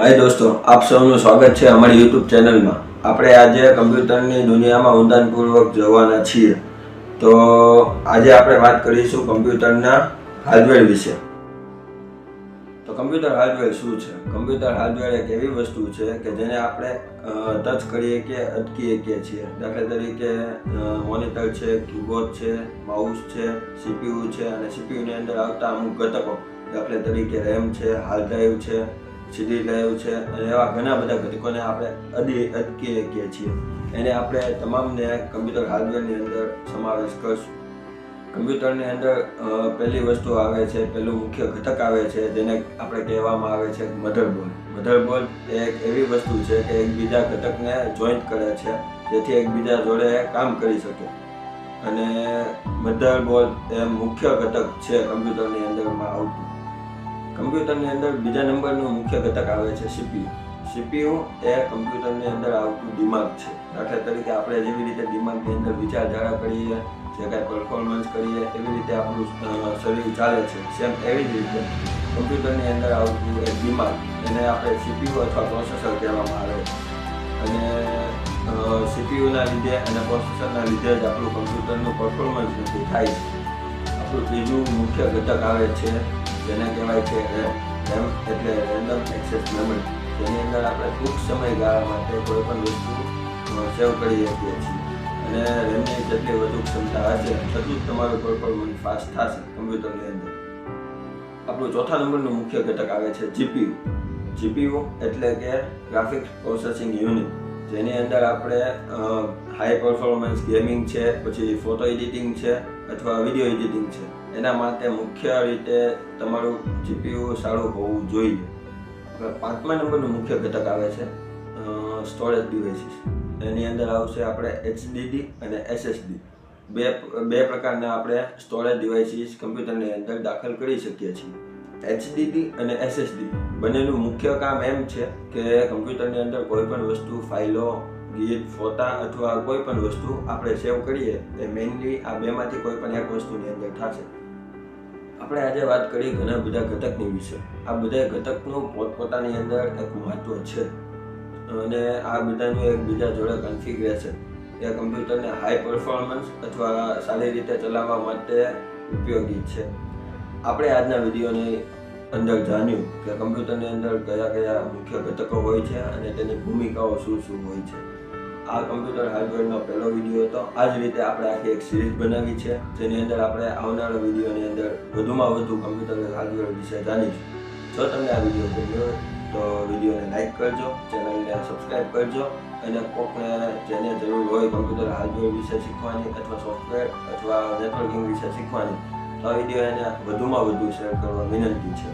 હાય દોસ્તો, આપ સૌનું સ્વાગત છે અમારી યુટ્યુબ ચેનલમાં. આપણે આજે કમ્પ્યુટરની દુનિયામાં ઊંડાણપૂર્વક જવાના છીએ. તો આજે આપણે વાત કરીશું કમ્પ્યુટરના હાર્ડવેર વિશે. તો કમ્પ્યુટર હાર્ડવેર શું છે? કમ્પ્યુટર હાર્ડવેર એક એવી વસ્તુ છે કે જેને આપણે ટચ કરીએ કે અટકી શકીએ છીએ. દાખલા તરીકે મોનિટર છે, કીબોર્ડ છે, માઉસ છે, સીપીયુ છે અને સીપીયુની અંદર આવતા અમુક ઘટકો, દાખલા તરીકે રેમ છે, હાર્ડ ડ્રાઈવ છે, સીડી ડ્રાઈવ છે અને એવા ઘણા બધા ઘટકોને આપણે અટકી શકીએ છીએ. એને આપણે તમામને કમ્પ્યુટર હાર્ડવેરની અંદર સમાવેશ કરશું. કમ્પ્યુટરની અંદર પહેલી વસ્તુ આવે છે, પહેલું મુખ્ય ઘટક આવે છે જેને આપણે કહેવામાં આવે છે મધરબોર્ડ. મધરબોર્ડ એ એક એવી વસ્તુ છે કે એકબીજા ઘટકને જોઈન્ટ કરે છે જેથી એકબીજા જોડે કામ કરી શકે. અને મધરબોર્ડ એ મુખ્ય ઘટક છે કમ્પ્યુટરની અંદરમાં આવતું. કમ્પ્યુટરની અંદર બીજા નંબરનું મુખ્ય ઘટક આવે છે સીપીયુ. સીપીયુ એ કમ્પ્યુટરની અંદર આવતું દિમાગ છે. દાખલા તરીકે આપણે જેવી રીતે દિમાગની અંદર વિચારધારા કરીએ, જે કાંઈ પરફોર્મન્સ કરીએ, એવી રીતે આપણું શરીર ચાલે છે. સેમ એવી જ રીતે કમ્પ્યુટરની અંદર આવતું એક દિમાગ, એને આપણે સીપીયુ અથવા પ્રોસેસર કહેવામાં આવે છે. અને સીપીયુના લીધે અને પ્રોસેસરના લીધે જ આપણું કમ્પ્યુટરનું પરફોર્મન્સ નથી થાય છે. આપણું ત્રીજું મુખ્ય ઘટક આવે છે જેને કહેવાય છે રેમ. રેમ એટલે રેન્ડમ એક્સેસ મેમરી, જેની અંદર આપણે ટૂંક સમયગાળા માટે કોઈ પણ વસ્તુ સેવ કરી શકીએ છીએ. અને રેમની જેટલી વધુ ક્ષમતા હશે એટલું જ તમારું પરફોર્મન્સ ફાસ્ટ થશે કમ્પ્યુટરની અંદર. આપણું ચોથા નંબરનું મુખ્ય ઘટક આવે છે જીપીયુ. જીપીયુ એટલે કે ગ્રાફિક્સ પ્રોસેસિંગ યુનિટ, જેની અંદર આપણે હાઈ પરફોર્મન્સ ગેમિંગ છે, પછી ફોટો એડિટિંગ છે અથવા વિડીયો એડિટિંગ છે, એના માટે મુખ્ય રીતે તમારું જીપીયુ સારું હોવું જોઈએ. પાંચમા નંબરનું મુખ્ય ઘટક આવે છે સ્ટોરેજ ડિવાઇસીસ. એની અંદર આવશે આપણે HDD અને SSD. બે પ્રકારના આપણે સ્ટોરેજ ડિવાઇસીસ કમ્પ્યુટરની અંદર દાખલ કરી શકીએ છીએ. HDD અને SSD બંનેનું મુખ્ય કામ એમ છે કે કમ્પ્યુટરની અંદર કોઈ પણ વસ્તુ, ફાઇલો, ગીત, ફોટા અથવા કોઈ પણ વસ્તુ આપણે સેવ કરીએ એ મેઇનલી આ બેમાંથી કોઈ પણ એક વસ્તુની અંદર થશે. આપણે આજે વાત કરી ઘણા બધા ઘટકની વિશે. આ બધા ઘટકનું પોતપોતાની અંદર એક મહત્વ છે અને આ બધાનું એકબીજા જોડે કન્ફિગરેશન એ કમ્પ્યુટરને હાઈ પરફોર્મન્સ અથવા સારી રીતે ચલાવવા માટે ઉપયોગી છે. આપણે આજના વિડીયોની અંદર જાણ્યું કે કમ્પ્યુટરની અંદર કયા કયા મુખ્ય ઘટકો હોય છે અને તેની ભૂમિકાઓ શું શું હોય છે. આ કમ્પ્યુટર હાર્ડવેરનો પહેલો વિડીયો હતો. આ જ રીતે આપણે આખી એક સિરીઝ બનાવી છે જેની અંદર આપણે આવનારા વિડીયોની અંદર વધુમાં વધુ કમ્પ્યુટર હાર્ડવેર વિશે જાણીશું. જો તમને આ વિડીયો ગમ્યો હોય તો વિડીયોને લાઇક કરજો, ચેનલને સબસ્ક્રાઈબ કરજો અને કોકને જેને જરૂર હોય કમ્પ્યુટર હાર્ડવેર વિશે શીખવાની અથવા સોફ્ટવેર અથવા નેટવર્કિંગ વિશે શીખવાની તો આ વિડીયો એને વધુમાં વધુ શેર કરવા વિનંતી છે.